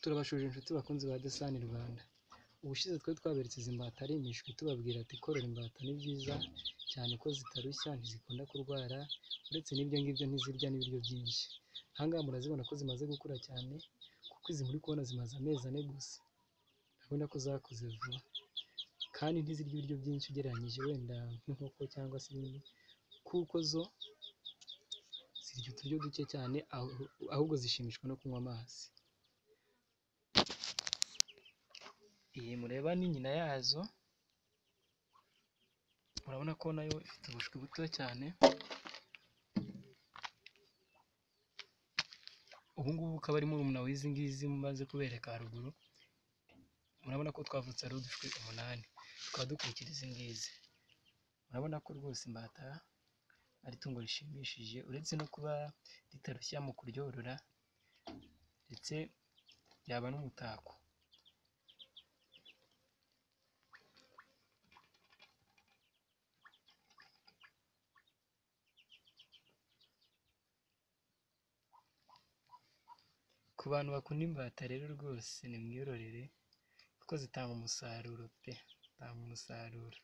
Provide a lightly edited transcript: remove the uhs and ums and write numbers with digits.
Turabashuje inshuti bakunzi ba Desani Rwanda. Ubushize twari twaberetse izi mbata ari imishwi tubabwira ati korora imbata ni byiza cyane ko zitarushya, ntizikunda kurwara, uretse n'ibyo ngibyo ntizirya n'ibiryo byinshi. Aha ngaha murazibona ko zimaze gukura cyane, kuko izi muri kubona zimaze amezi 4 gusa. Urabona ko zakuze vuba kandi ntizirya ibiryo byinshi ugereranyije wenda nk'inkoko cyangwa se ibindi, kuko zo zirya uturyo duke cyane, ahubwo zishimishwa no kunywa amazi. Iyi mureba ni nyina yazo, murabona ko nayo ifite ubushwi buto cyane. Ubu ngubu ukaba ari murumuna w'izi ngizi maze kubereka haruguru. Murabona ko twavutse ari udushwi 8, tukaba dukurikira izi ngizi. Murabona ko rwose imbata ari itungo rishimishije, uretse no kuba ritarushya mu kuryorora, ndetse yaba n'umutako. Ku bantu bakunda imbata rero rwose ni mwiyororere, kuko zitanga umusaruro pe, zitanga umusaruro.